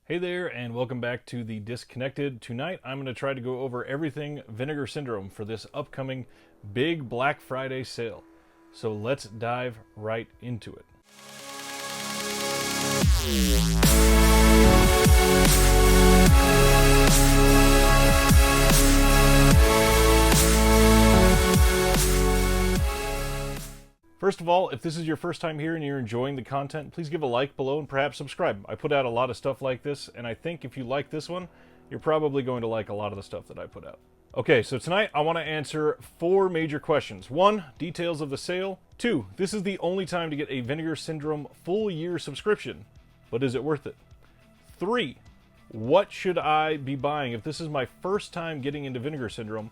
Hey there, and welcome back to the Disconnected. Tonight, I'm going to try to go over everything Vinegar Syndrome for this upcoming big Black Friday sale. So let's dive right into it. First of all, if this is your first time here and you're enjoying the content, please give a like below and perhaps subscribe. I put out a lot of stuff like this, and I think if you like this one, you're probably going to like a lot of the stuff that I put out. Okay, so tonight I want to answer 4 major questions. 1, details of the sale. 2, this is the only time to get a Vinegar Syndrome full year subscription, but is it worth it? 3, what should I be buying if this is my first time getting into Vinegar Syndrome?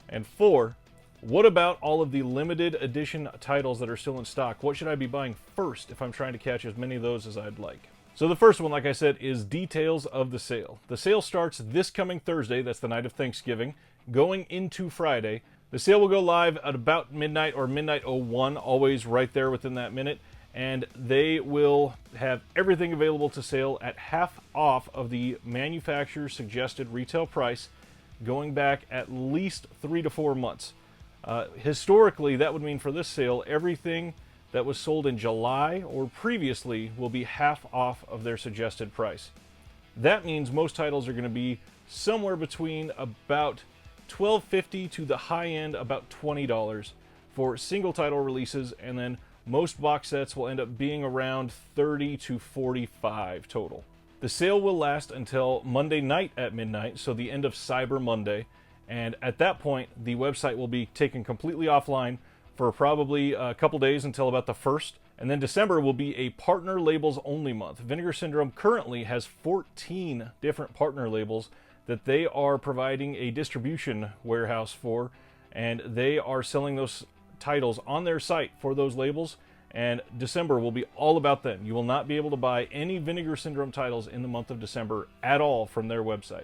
And 4, what about all of the limited edition titles that are still in stock? What should I be buying first if I'm trying to catch as many of those as I'd like? So the first one, like I said, is details of the sale. The sale starts this coming Thursday, that's the night of Thanksgiving, going into Friday. The sale will go live at about midnight or midnight 01, always right there within that minute. And they will have everything available to sale at half off of the manufacturer's suggested retail price, going back at least 3 to 4 months. Historically, that would mean for this sale, everything that was sold in July or previously will be half off of their suggested price. That means most titles are going to be somewhere between about $12.50 to the high end about $20 for single title releases, and then most box sets will end up being around $30 to $45 total. The sale will last until Monday night at midnight, so the end of Cyber Monday. And at that point, the website will be taken completely offline for probably a couple days until about the 1st. And then December will be a partner labels only month. Vinegar Syndrome currently has 14 different partner labels that they are providing a distribution warehouse for. And they are selling those titles on their site for those labels. And December will be all about them. You will not be able to buy any Vinegar Syndrome titles in the month of December at all from their website.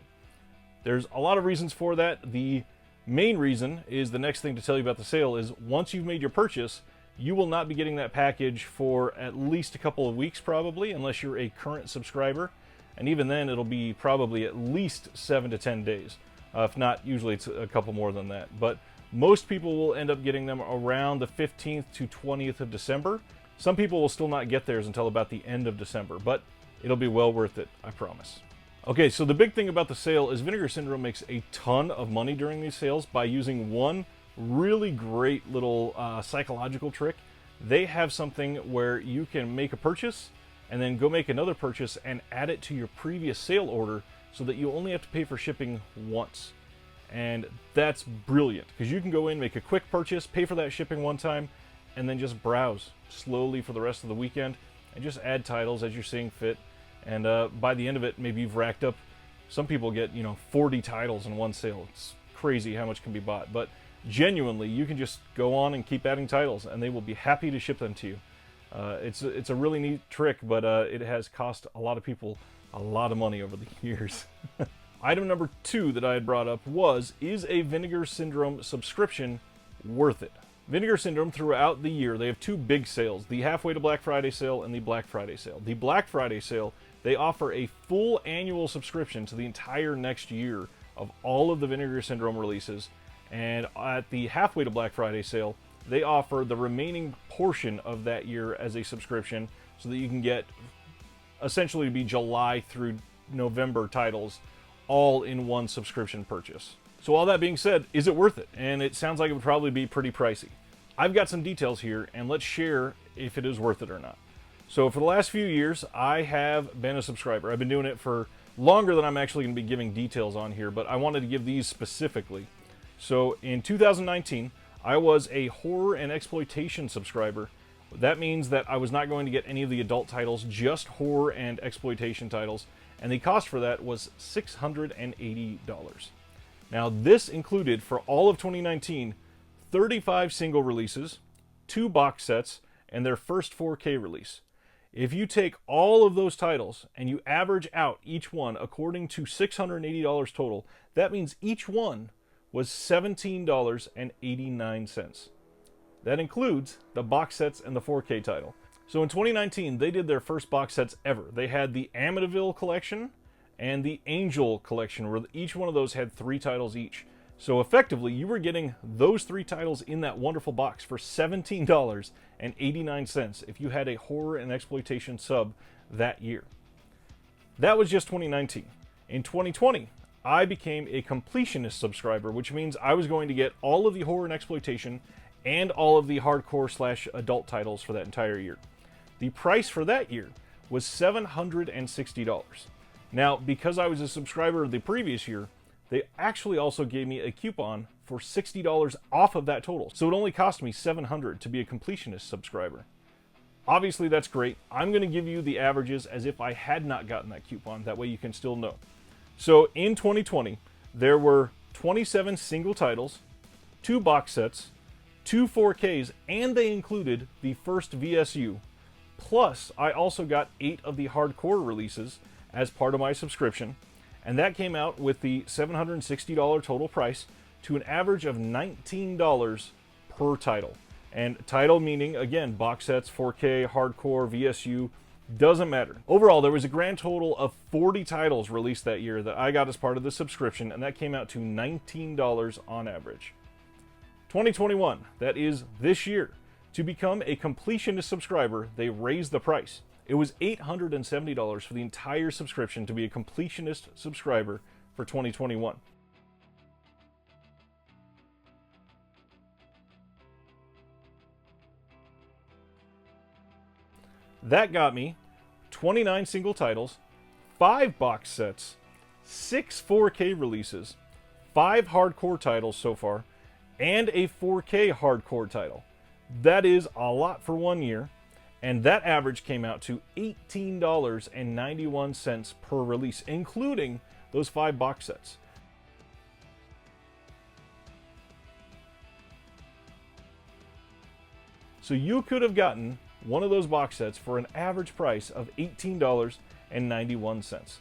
There's a lot of reasons for that. The main reason is the next thing to tell you about the sale is once you've made your purchase, you will not be getting that package for at least a couple of weeks probably, unless you're a current subscriber. And even then, it'll be probably at least 7 to 10 days. If not, usually it's a couple more than that. But most people will end up getting them around the 15th to 20th of December. Some people will still not get theirs until about the end of December, but it'll be well worth it, I promise. Okay, so the big thing about the sale is Vinegar Syndrome makes a ton of money during these sales by using one really great little psychological trick. They have something where you can make a purchase and then go make another purchase and add it to your previous sale order so that you only have to pay for shipping once. And that's brilliant because you can go in, make a quick purchase, pay for that shipping one time, and then just browse slowly for the rest of the weekend and just add titles as you're seeing fit. And by the end of it, maybe you've racked up, some people get, 40 titles in one sale. It's crazy how much can be bought. But genuinely, you can just go on and keep adding titles, and they will be happy to ship them to you. It's a really neat trick, but it has cost a lot of people a lot of money over the years. Item number 2 that I had brought up is a Vinegar Syndrome subscription worth it? Vinegar Syndrome, throughout the year, they have 2 big sales, the halfway to Black Friday sale and the Black Friday sale. The Black Friday sale, they offer a full annual subscription to the entire next year of all of the Vinegar Syndrome releases. And at the halfway to Black Friday sale, they offer the remaining portion of that year as a subscription so that you can get essentially to be July through November titles all in one subscription purchase. So all that being said, is it worth it? And it sounds like it would probably be pretty pricey. I've got some details here, and let's share if it is worth it or not. So for the last few years, I have been a subscriber. I've been doing it for longer than I'm actually going to be giving details on here, but I wanted to give these specifically. So in 2019, I was a horror and exploitation subscriber. That means that I was not going to get any of the adult titles, just horror and exploitation titles, and the cost for that was $680. Now, this included, for all of 2019, 35 single releases, 2 box sets, and their first 4K release. If you take all of those titles and you average out each one according to $680 total, that means each one was $17.89. That includes the box sets and the 4K title. So in 2019, they did their first box sets ever. They had the Amityville collection, and the Angel collection, where each one of those had 3 titles each. So effectively, you were getting those 3 titles in that wonderful box for $17.89 if you had a horror and exploitation sub that year. That was just 2019. In 2020, I became a completionist subscriber, which means I was going to get all of the horror and exploitation and all of the hardcore / adult titles for that entire year. The price for that year was $760. Now, because I was a subscriber the previous year, they actually also gave me a coupon for $60 off of that total. So it only cost me $700 to be a completionist subscriber. Obviously, that's great. I'm going to give you the averages as if I had not gotten that coupon. That way you can still know. So in 2020, there were 27 single titles, 2 box sets, 2 4Ks, and they included the first VSU. Plus, I also got 8 of the hardcore releases as part of my subscription, and that came out with the $760 total price to an average of $19 per title. And title meaning, again, box sets, 4K, hardcore, VSU, doesn't matter. Overall, there was a grand total of 40 titles released that year that I got as part of the subscription, and that came out to $19 on average. 2021, that is this year. To become a completionist subscriber, they raised the price. It was $870 for the entire subscription to be a completionist subscriber for 2021. That got me 29 single titles, 5 box sets, 6 4K releases, 5 hardcore titles so far, and a 4K hardcore title. That is a lot for 1 year, and that average came out to $18.91 per release, including those 5 box sets. So you could have gotten one of those box sets for an average price of $18.91.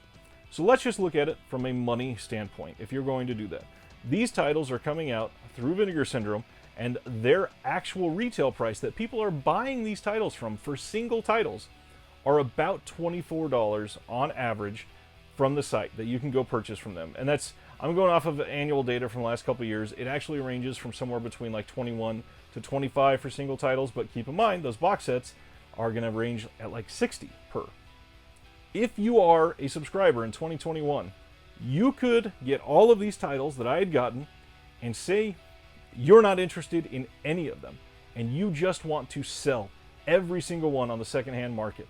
So let's just look at it from a money standpoint, if you're going to do that. These titles are coming out through Vinegar Syndrome, and their actual retail price that people are buying these titles from for single titles are about $24 on average from the site that you can go purchase from them. And that's, I'm going off of annual data from the last couple of years. It actually ranges from somewhere between like 21 to 25 for single titles, but keep in mind those box sets are going to range at like 60 per. If you are a subscriber in 2021, you could get all of these titles that I had gotten, and say you're not interested in any of them, and you just want to sell every single one on the secondhand market.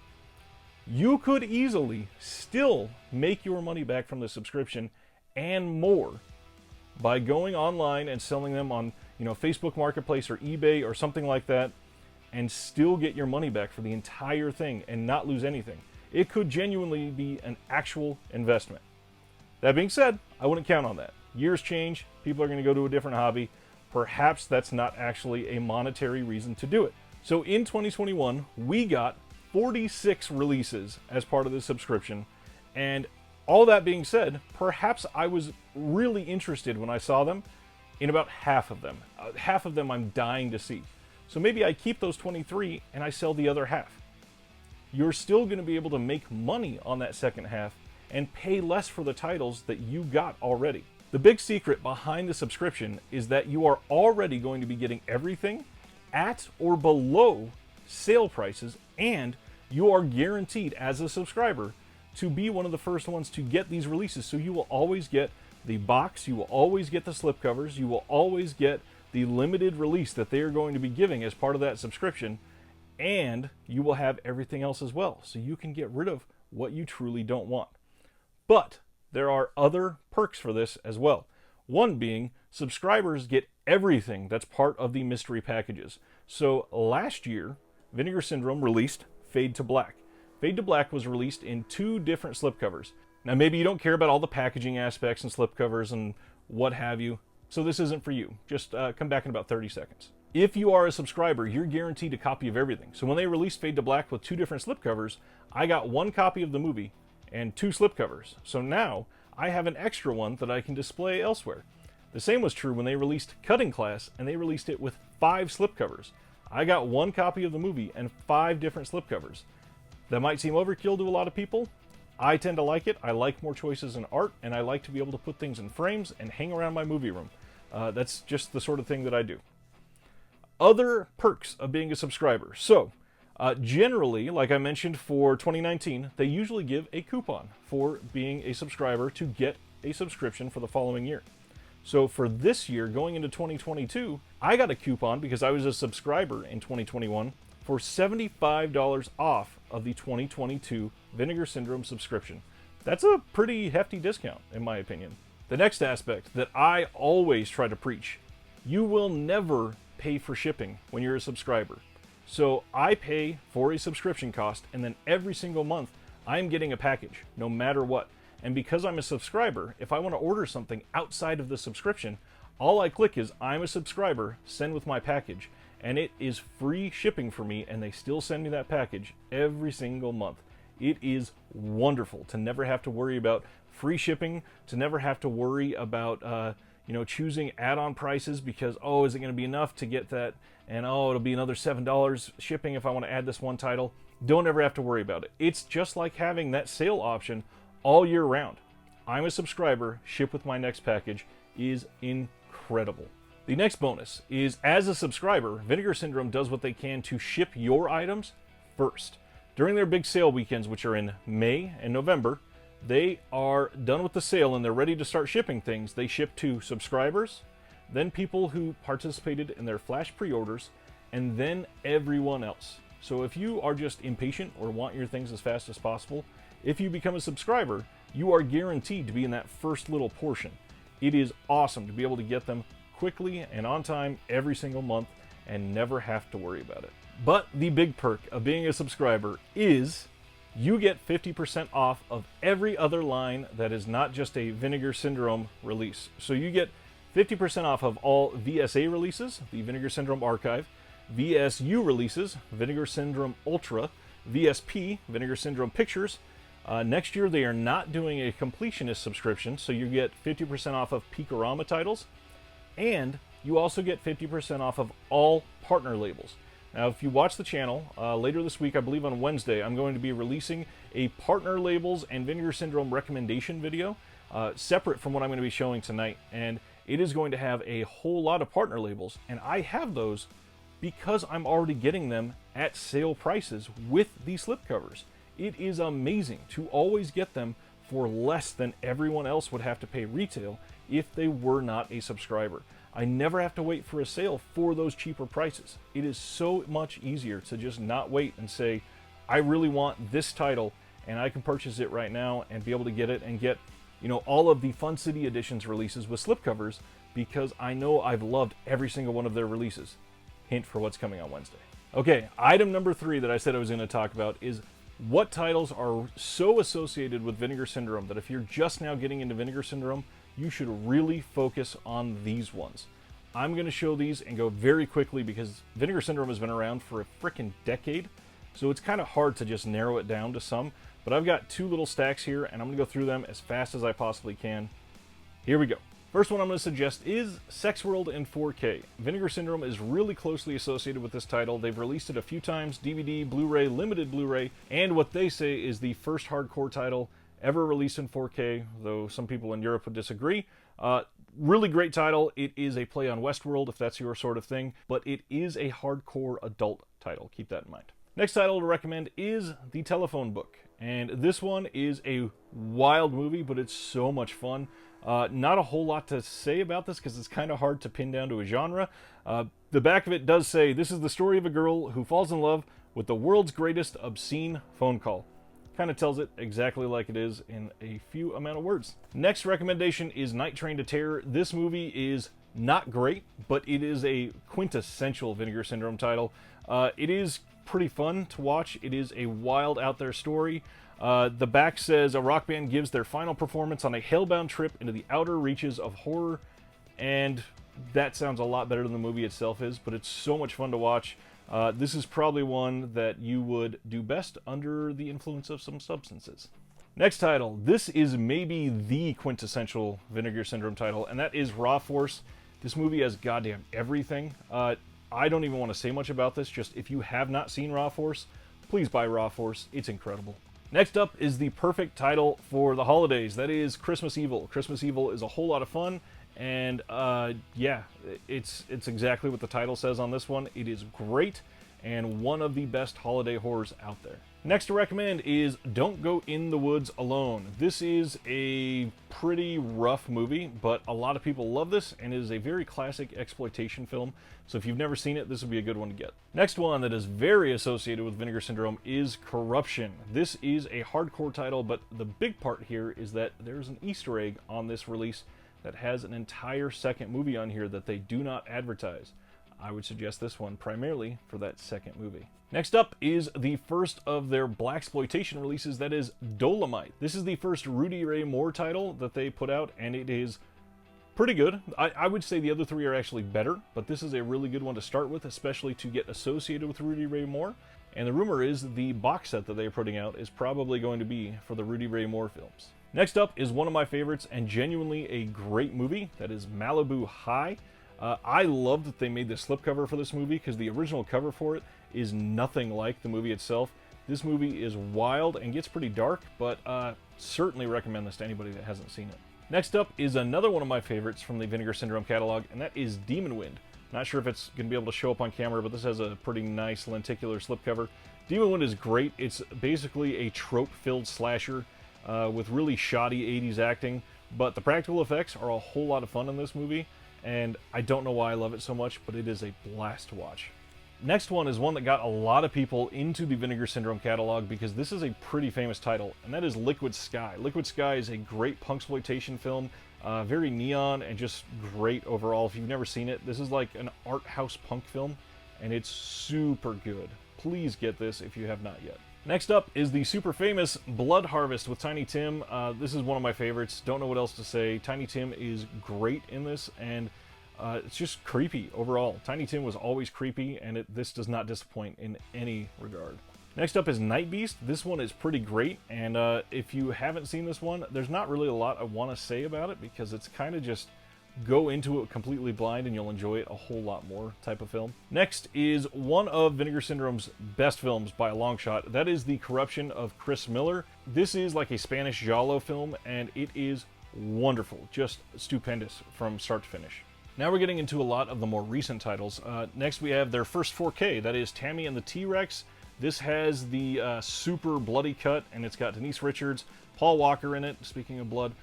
You could easily still make your money back from the subscription and more by going online and selling them on, Facebook Marketplace or eBay or something like that, and still get your money back for the entire thing and not lose anything. It could genuinely be an actual investment. That being said, I wouldn't count on that. Years change, people are going to go to a different hobby. Perhaps that's not actually a monetary reason to do it. So in 2021, we got 46 releases as part of the subscription, and all that being said, perhaps I was really interested when I saw them in about half of them. Half of them I'm dying to see. So maybe I keep those 23 and I sell the other half. You're still going to be able to make money on that second half and pay less for the titles that you got already. The big secret behind the subscription is that you are already going to be getting everything at or below sale prices, and you are guaranteed as a subscriber to be one of the first ones to get these releases. So you will always get the box, you will always get the slipcovers, you will always get the limited release that they are going to be giving as part of that subscription, and you will have everything else as well. So you can get rid of what you truly don't want. But there are other perks for this as well. One being, subscribers get everything that's part of the mystery packages. So last year, Vinegar Syndrome released Fade to Black. Fade to Black was released in 2 different slipcovers. Now maybe you don't care about all the packaging aspects and slipcovers and what have you, so this isn't for you. Just come back in about 30 seconds. If you are a subscriber, you're guaranteed a copy of everything. So when they released Fade to Black with 2 different slipcovers, I got 1 copy of the movie and 2 slipcovers. So now I have an extra one that I can display elsewhere. The same was true when they released Cutting Class, and they released it with 5 slipcovers. I got 1 copy of the movie and 5 different slipcovers. That might seem overkill to a lot of people. I tend to like it. I like more choices in art, and I like to be able to put things in frames and hang around my movie room. That's just the sort of thing that I do. Other perks of being a subscriber. So, generally, like I mentioned for 2019, they usually give a coupon for being a subscriber to get a subscription for the following year. So for this year, going into 2022, I got a coupon because I was a subscriber in 2021 for $75 off of the 2022 Vinegar Syndrome subscription. That's a pretty hefty discount, in my opinion. The next aspect that I always try to preach, you will never pay for shipping when you're a subscriber. So I pay for a subscription cost, and then every single month I'm getting a package, no matter what. And because I'm a subscriber, if I want to order something outside of the subscription, all I click is I'm a subscriber, send with my package, and it is free shipping for me, and they still send me that package every single month. It is wonderful to never have to worry about free shipping, to never have to worry about choosing add-on prices because, oh, is it going to be enough to get that? And oh, it'll be another $7 shipping if I want to add this one title. Don't ever have to worry about it. It's just like having that sale option all year round. I'm a subscriber, ship with my next package is incredible. The next bonus is, as a subscriber, Vinegar Syndrome does what they can to ship your items first. During their big sale weekends, which are in May and November, they are done with the sale and they're ready to start shipping things. They ship to subscribers, then people who participated in their flash pre-orders, and then everyone else. So if you are just impatient or want your things as fast as possible, if you become a subscriber, you are guaranteed to be in that first little portion. It is awesome to be able to get them quickly and on time every single month and never have to worry about it. But the big perk of being a subscriber is you get 50% off of every other line that is not just a Vinegar Syndrome release. So you get 50% off of all VSA releases, the Vinegar Syndrome Archive, VSU releases, Vinegar Syndrome Ultra, VSP, Vinegar Syndrome Pictures. Next year they are not doing a completionist subscription, so you get 50% off of Peakorama titles, and you also get 50% off of all partner labels. Now, if you watch the channel, later this week, I believe on Wednesday, I'm going to be releasing a partner labels and Vinegar Syndrome recommendation video, separate from what I'm going to be showing tonight, and it is going to have a whole lot of partner labels, and I have those because I'm already getting them at sale prices with the slipcovers. It is amazing to always get them for less than everyone else would have to pay retail if they were not a subscriber. I never have to wait for a sale for those cheaper prices. It is so much easier to just not wait and say, I really want this title and I can purchase it right now and be able to get it and get, all of the Fun City Editions releases with slipcovers because I know I've loved every single one of their releases. Hint for what's coming on Wednesday. Okay, item number 3 that I said I was going to talk about is what titles are so associated with Vinegar Syndrome that if you're just now getting into Vinegar Syndrome, you should really focus on these ones. I'm going to show these and go very quickly because Vinegar Syndrome has been around for a frickin' decade, so it's kind of hard to just narrow it down to some, but I've got 2 little stacks here and I'm going to go through them as fast as I possibly can. Here we go. First one I'm going to suggest is Sex World in 4K. Vinegar Syndrome is really closely associated with this title. They've released it a few times, DVD, Blu-ray, limited Blu-ray, and what they say is the first hardcore title ever released in 4K, though some people in Europe would disagree. Really great title. It is a play on Westworld, if that's your sort of thing, but it is a hardcore adult title. Keep that in mind. Next title to recommend is The Telephone Book, and this one is a wild movie, but it's so much fun. Not a whole lot to say about this because it's kind of hard to pin down to a genre. The back of it does say, this is the story of a girl who falls in love with the world's greatest obscene phone call. Kind of tells it exactly like it is in a few amount of words. Next recommendation is Night Train to Terror. This movie is not great, but it is a quintessential Vinegar Syndrome title. It is pretty fun to watch. It is a wild out there story. The back says a rock band gives their final performance on a hellbound trip into the outer reaches of horror, and that sounds a lot better than the movie itself is, but it's so much fun to watch. This is probably one that you would do best under the influence of some substances. Next title. This is maybe the quintessential Vinegar Syndrome title, and that is Raw Force. This movie has goddamn everything. I don't even want to say much about this, just if you have not seen Raw Force, please buy Raw Force. It's incredible. Next up is the perfect title for the holidays. That is Christmas Evil. Christmas Evil is a whole lot of fun, and yeah, it's exactly what the title says on this one. It is great, and one of the best holiday horrors out there. Next to recommend is Don't Go in the Woods Alone. This is a pretty rough movie, but a lot of people love this, and it is a very classic exploitation film. So if you've never seen it, this would be a good one to get. Next one that is very associated with Vinegar Syndrome is Corruption. This is a hardcore title, but the big part here is that there's an Easter egg on this release that has an entire second movie on here that they do not advertise. I would suggest this one primarily for that second movie. Next up is the first of their blaxploitation releases, that is Dolomite. This is the first Rudy Ray Moore title that they put out, and it is pretty good. I would say the other three are actually better, but this is a really good one to start with, especially to get associated with Rudy Ray Moore. And the rumor is the box set that they're putting out is probably going to be for the Rudy Ray Moore films. Next up is one of my favorites and genuinely a great movie, that is Malibu High. I love that they made the slipcover for this movie because the original cover for it is nothing like the movie itself. This movie is wild and gets pretty dark, but certainly recommend this to anybody that hasn't seen it. Next up is another one of my favorites from the Vinegar Syndrome catalog, and that is Demon Wind. Not sure if it's going to be able to show up on camera, but this has a pretty nice lenticular slipcover. Demon Wind is great. It's basically a trope-filled slasher with really shoddy 80s acting, but the practical effects are a whole lot of fun in this movie, and I don't know why I love it so much, but it is a blast to watch. Next one is one that got a lot of people into the Vinegar Syndrome catalog because this is a pretty famous title, and that is Liquid Sky. Liquid Sky is a great punksploitation film, very neon and just great overall. If you've never seen it, this is like an art house punk film, and it's super good. Please get this if you have not yet. Next up is the super famous Blood Harvest with Tiny Tim. This is one of my favorites. Don't know what else to say. Tiny Tim is great in this, and it's just creepy overall. Tiny Tim was always creepy, and this does not disappoint in any regard. Next up is Night Beast. This one is pretty great, and if you haven't seen this one, there's not really a lot I want to say about it because it's kind of just go into it completely blind and you'll enjoy it a whole lot more type of film. Next is one of Vinegar Syndrome's best films by a long shot. That is The Corruption of Chris Miller. This is like a Spanish giallo film, and it is wonderful, just stupendous from start to finish. Now we're getting into a lot of the more recent titles. Next we have their first 4K, that is Tammy and the T-Rex. This has the super bloody cut, and it's got Denise Richards, Paul Walker in it, speaking of blood.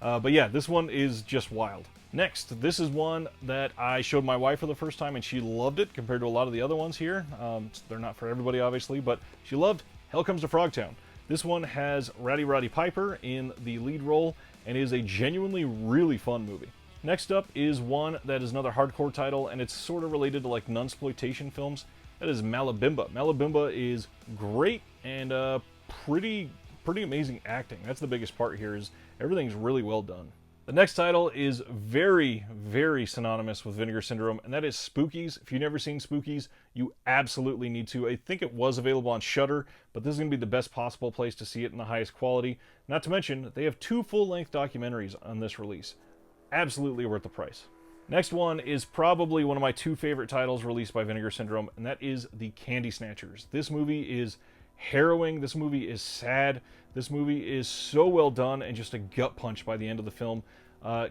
But yeah, this one is just wild. Next, this is one that I showed my wife for the first time, and she loved it compared to a lot of the other ones here. They're not for everybody, obviously, but she loved Hell Comes to Frogtown. This one has Roddy Piper in the lead role, and is a genuinely really fun movie. Next up is one that is another hardcore title, and it's sort of related to like nunsploitation films. That is Malabimba. Malabimba is great and pretty amazing acting. That's the biggest part here, is everything's really well done. The next title is very, very synonymous with Vinegar Syndrome, and that is Spookies. If you've never seen Spookies, you absolutely need to. I think it was available on Shudder, but this is going to be the best possible place to see it in the highest quality. Not to mention, they have 2 full-length documentaries on this release. Absolutely worth the price. Next one is probably one of my 2 favorite titles released by Vinegar Syndrome, and that is The Candy Snatchers. This movie is harrowing. This movie is sad. This movie is so well done and just a gut punch by the end of the film.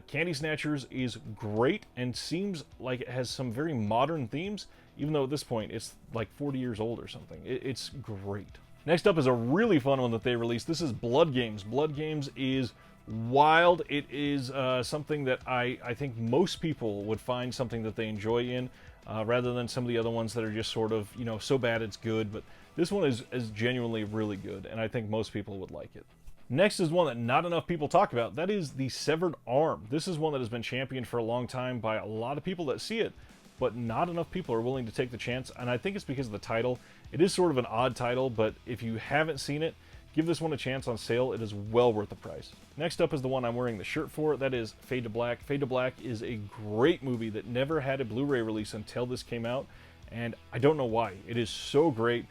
Candy Snatchers is great and seems like it has some very modern themes, even though at this point it's like 40 years old or something. It's great. Next up is a really fun one that they released. This is Blood Games. Blood Games is wild. It is something that I think most people would find something that they enjoy in, rather than some of the other ones that are just sort of, you know, so bad it's good. But this one is genuinely really good, and I think most people would like it. Next is one that not enough people talk about. That is The Severed Arm. This is one that has been championed for a long time by a lot of people that see it, but not enough people are willing to take the chance, and I think it's because of the title. It is sort of an odd title, but if you haven't seen it, give this one a chance on sale. It is well worth the price. Next up is the one I'm wearing the shirt for. That is Fade to Black. Fade to Black is a great movie that never had a Blu-ray release until this came out, and I don't know why. It is so great.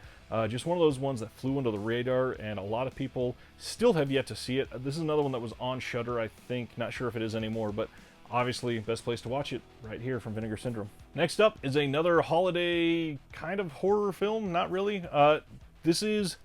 Just one of those ones that flew under the radar, and a lot of people still have yet to see it. This is another one that was on Shudder, I think. Not sure if it is anymore, but obviously, best place to watch it, right here from Vinegar Syndrome. Next up is another holiday kind of horror film. Not really. This is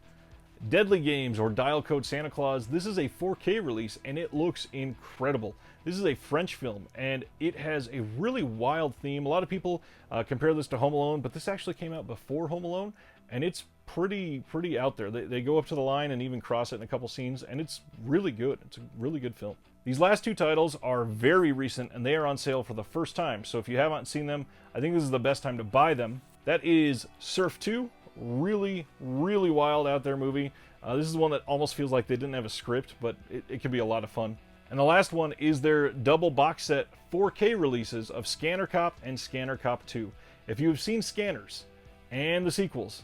Deadly Games or Dial Code Santa Claus, this is a 4K release and it looks incredible. This is a French film and it has a really wild theme. A lot of people compare this to Home Alone, but this actually came out before Home Alone and it's pretty out there. They go up to the line and even cross it in a couple scenes, and it's really good. It's a really good film. These last two titles are very recent and they are on sale for the first time. So if you haven't seen them, I think this is the best time to buy them. That is Surf 2. Really wild out there movie. This is one that almost feels like they didn't have a script, but it can be a lot of fun. And the last one is their double box set 4K releases of Scanner Cop and Scanner Cop 2. If you have seen Scanners and the sequels,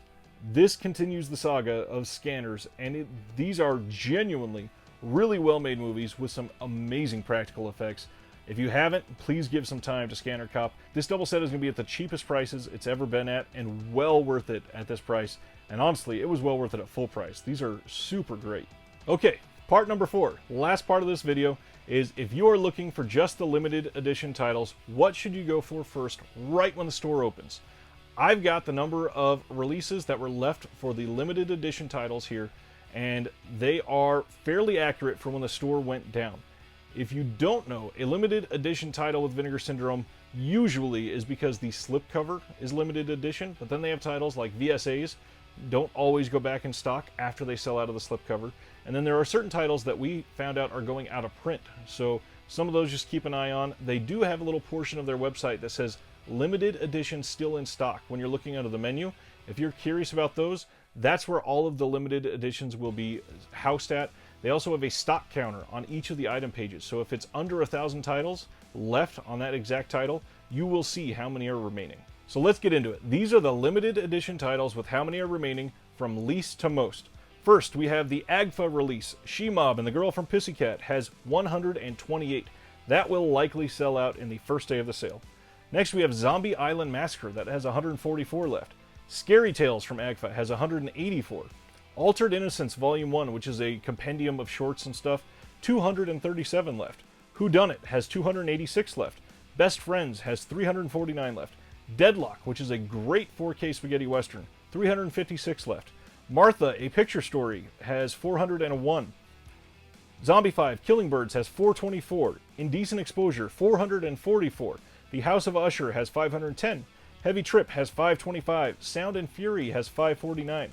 this continues the saga of Scanners, and these are genuinely really well-made movies with some amazing practical effects. If you haven't, please give some time to Scanner Cop. This double set is going to be at the cheapest prices it's ever been at, and well worth it at this price. And honestly, it was well worth it at full price. These are super great. Okay, part number 4. Last part of this video is if you are looking for just the limited edition titles, what should you go for first right when the store opens? I've got the number of releases that were left for the limited edition titles here, and they are fairly accurate for when the store went down. If you don't know, a limited edition title with Vinegar Syndrome usually is because the slipcover is limited edition, but then they have titles like VSAs don't always go back in stock after they sell out of the slipcover. And then there are certain titles that we found out are going out of print. So some of those just keep an eye on. They do have a little portion of their website that says limited edition still in stock when you're looking under the menu. If you're curious about those, that's where all of the limited editions will be housed at. They also have a stock counter on each of the item pages. So if it's under 1,000 titles left on that exact title, you will see how many are remaining. So let's get into it. These are the limited edition titles with how many are remaining from least to most. First, we have the AGFA release. She-Mob and the Girl from Pussycat has 128. That will likely sell out in the first day of the sale. Next, we have Zombie Island Massacre that has 144 left. Scary Tales from AGFA has 184. Altered Innocence Volume 1, which is a compendium of shorts and stuff, 237 left. Whodunit has 286 left. Best Friends has 349 left. Deadlock, which is a great 4K spaghetti western, 356 left. Martha, A Picture Story, has 401. Zombie 5, Killing Birds, has 424. Indecent Exposure, 444. The House of Usher has 510. Heavy Trip has 525. Sound and Fury has 549.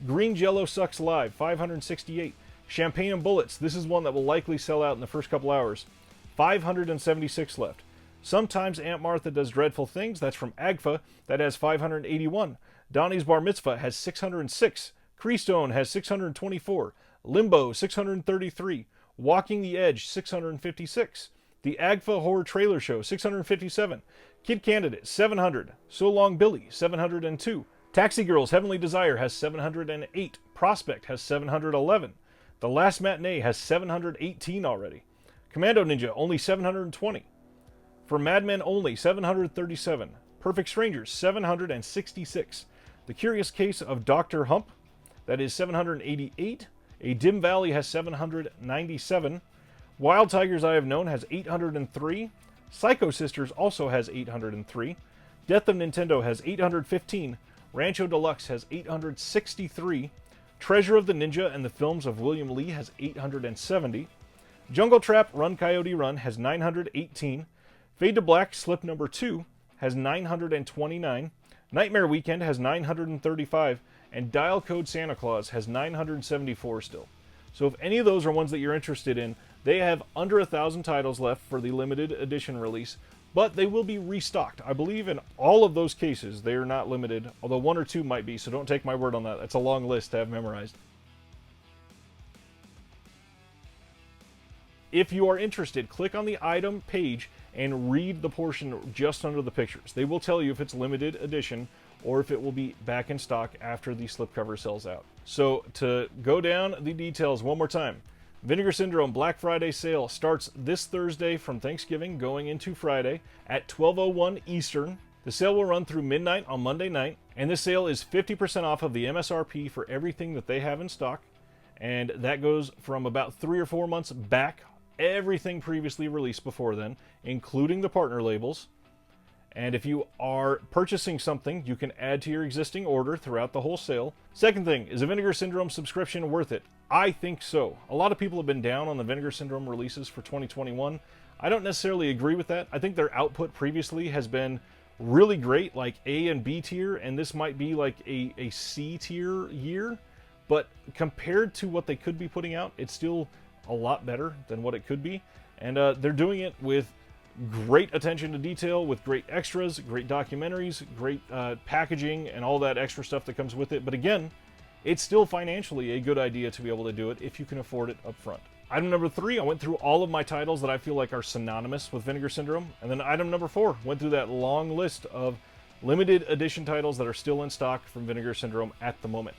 Green Jello Sucks Live, 568. Champagne and Bullets, this is one that will likely sell out in the first couple hours. 576 left. Sometimes Aunt Martha Does Dreadful Things, that's from AGFA, that has 581. Donnie's Bar Mitzvah has 606. Creastone has 624. Limbo, 633. Walking the Edge, 656. The AGFA Horror Trailer Show, 657. Kid Candidate, 700. So Long Billy, 702. Taxi Girls Heavenly Desire has 708. Prospect has 711. The Last Matinee has 718 already. Commando Ninja, only 720. For Mad Men Only, 737. Perfect Strangers, 766. The Curious Case of Dr. Hump, that is 788. A Dim Valley has 797. Wild Tigers I Have Known has 803. Psycho Sisters also has 803. Death of Nintendo has 815. Rancho Deluxe has 863. Treasure of the Ninja and the Films of William Lee has 870. Jungle Trap Run Coyote Run has 918. Fade to Black Slip Number 2 has 929. Nightmare Weekend has 935. And Dial Code Santa Claus has 974 still. So if any of those are ones that you're interested in, they have under 1,000 titles left for the limited edition release, but they will be restocked. I believe in all of those cases they are not limited, although one or two might be, so don't take my word on that. That's a long list to have memorized. If you are interested, click on the item page and read the portion just under the pictures. They will tell you if it's limited edition or if it will be back in stock after the slipcover sells out. So to go down the details one more time, Vinegar Syndrome Black Friday sale starts this Thursday from Thanksgiving going into Friday at 12:01 Eastern. The sale will run through midnight on Monday night, and this sale is 50% off of the MSRP for everything that they have in stock, and that goes from about 3 or 4 months back, everything previously released before then, including the partner labels. And if you are purchasing something, you can add to your existing order throughout the whole sale. Second thing, is a Vinegar Syndrome subscription worth it? I think so. A lot of people have been down on the Vinegar Syndrome releases for 2021. I don't necessarily agree with that. I think their output previously has been really great, like A and B tier, and this might be like a C tier year. But compared to what they could be putting out, it's still a lot better than what it could be. And they're doing it with great attention to detail, with great extras, great documentaries, great packaging, and all that extra stuff that comes with it. But again, it's still financially a good idea to be able to do it if you can afford it up front. Item number 3, I went through all of my titles that I feel like are synonymous with Vinegar Syndrome. And then item number 4, went through that long list of limited edition titles that are still in stock from Vinegar Syndrome at the moment.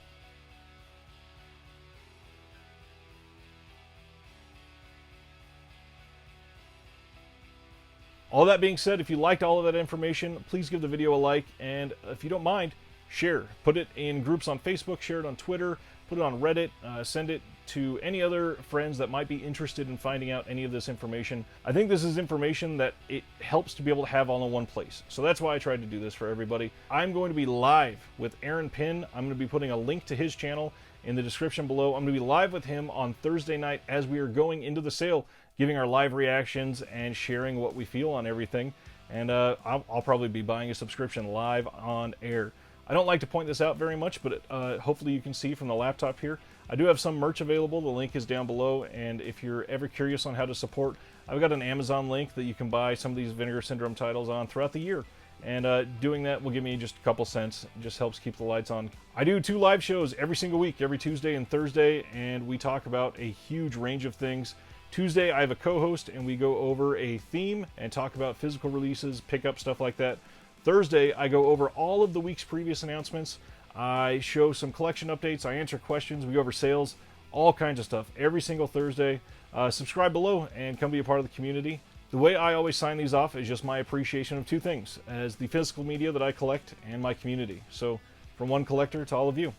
All that being said, if you liked all of that information, please give the video a like, and if you don't mind, share. Put it in groups on Facebook, share it on Twitter, put it on Reddit, send it to any other friends that might be interested in finding out any of this information. I think this is information that it helps to be able to have all in one place. So that's why I tried to do this for everybody. I'm going to be live with Aaron Pinn. I'm going to be putting a link to his channel in the description below. I'm going to be live with him on Thursday night as we are going into the sale, giving our live reactions and sharing what we feel on everything. And I'll probably be buying a subscription live on air. I don't like to point this out very much, but hopefully you can see from the laptop here. I do have some merch available. The link is down below, and if you're ever curious on how to support, I've got an Amazon link that you can buy some of these Vinegar Syndrome titles on throughout the year. And doing that will give me just a couple cents. It just helps keep the lights on. I do 2 live shows every single week, every Tuesday and Thursday, and we talk about a huge range of things. Tuesday, I have a co-host, and we go over a theme and talk about physical releases, pickup, stuff like that. Thursday, I go over all of the week's previous announcements. I show some collection updates. I answer questions. We go over sales, all kinds of stuff every single Thursday. Subscribe below and come be a part of the community. The way I always sign these off is just my appreciation of 2 things, as the physical media that I collect and my community. So from one collector to all of you,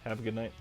have a good night.